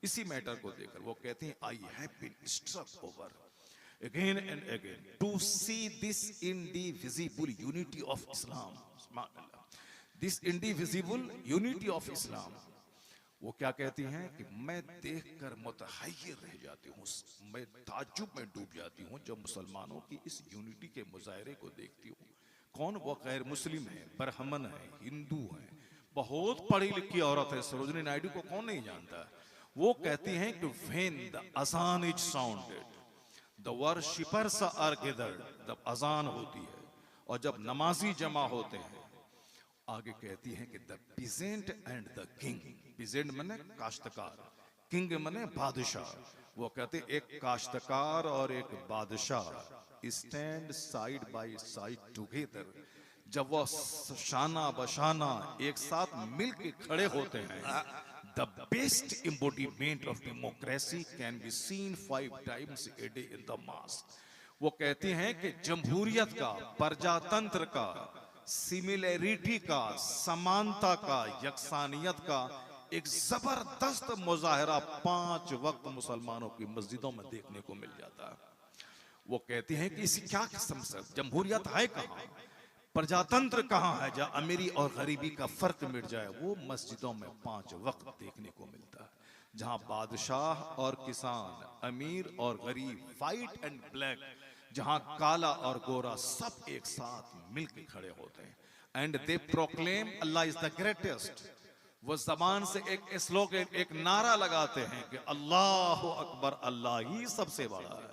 इसी मैटर को देखकर वो कहते हैं I have been struck over again and again to see this indivisible unity of Islam, this indivisible unity of Islam। वो क्या कहती हैं कि मैं देखकर मुतहय्यर रह जाती हूँ, मैं ताज्जुब में डूब जाती हूँ जब मुसलमानों की इस यूनिटी के मुजाहरे को देखती हूँ। कौन? वो गैर मुस्लिम है, ब्राह्मण है, हिंदू है, बहुत पढ़ी लिखी औरत है, सरोजनी नायडू को कौन नहीं जानता। वो कहती हैं कि when the azan is sounded, the worshippers are gathered, जब अजान होती है और जब नमाजी जमा होते हैं, आगे कहती हैं कि the peasant and the king, peasant मने काश्तकार, किंग मने बादशाह। वो कहते एक काश्तकार और एक बादशाह stand side by side together, जब वो शाना बशाना एक साथ मिलकर खड़े होते हैं, the best embodiment of democracy can be seen 5 times a day in the mosque। वो कहती हैं कि जमहूरियत का, प्रजातंत्र का, सिमिलैरिटी का, समानता का, यकसानियत का एक जबरदस्त मुजाहरा 5 वक्त मुसलमानों की मस्जिदों में देखने को मिल जाता है। वो कहती हैं कि इसी क्या किस्म से जमहूरियत है कहाँ, प्रजातंत्र कहाँ है जहाँ अमीरी और गरीबी का फर्क मिट जाए। वो मस्जिदों में 5 वक्त देखने को मिलता है, जहाँ बादशाह और किसान, अमीर और गरीब, व्हाइट एंड ब्लैक, जहां काला और गोरा सब एक साथ मिलकर खड़े होते हैं। And they proclaim Allah is the greatest. वो जबान से एक स्लोगन, एक नारा लगाते हैं कि अल्लाह अकबर, अल्लाह ही सबसे बड़ा है।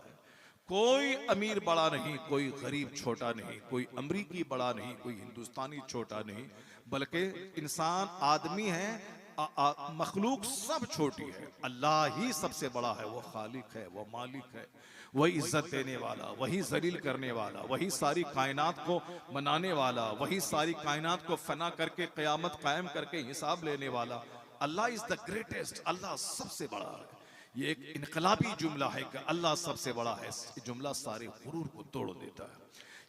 कोई अमीर बड़ा नहीं, कोई गरीब छोटा नहीं, कोई अमरीकी बड़ा नहीं, कोई हिंदुस्तानी छोटा नहीं, बल्कि इंसान आदमी है, मखलूक सब छोटी है। अल्लाह ही सबसे बड़ा है, वो खालिक है, वो मालिक है, वही इज्जत देने वाला, वही जलील करने वाला, वही सारी कायनात को मनाने वाला, वही सारी कायनात को फना करके क़यामत कायम करके हिसाब लेने वाला। अल्लाह इज द ग्रेटेस्ट, अल्लाह सबसे बड़ा है। ये एक इनकलाबी जुमला है कि अल्लाह सबसे बड़ा है। ये जुमला सारे गुरूर को तोड़ देता है,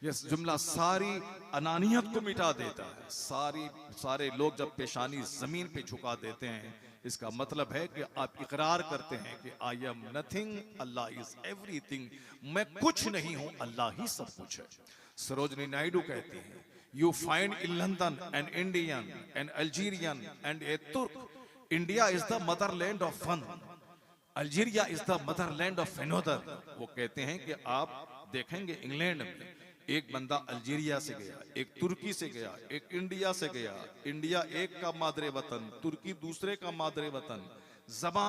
ये जुमला सारी अनानियत को मिटा देता है। सारे लोग जब पेशानी जमीन पे झुका देते हैं, इसका मतलब है कि आप इकरार करते हैं कि I am nothing, Allah is everything, मैं कुछ नहीं हूं, अल्लाह ही सब कुछ है। सरोजनी नायडू कहती हैं, you find in London an Indian, an Algerian and a Turk, India is the motherland of one, Algeria is the motherland of another. वो कहते हैं कि आप देखेंगे इंग्लैंड में एक बंदा अल्जीरिया से गया, एक तुर्की से गया, एक इंडिया से गया। इंडिया एक का मादरे वतन, तुर्की दूसरे का मादरे वतन, जबान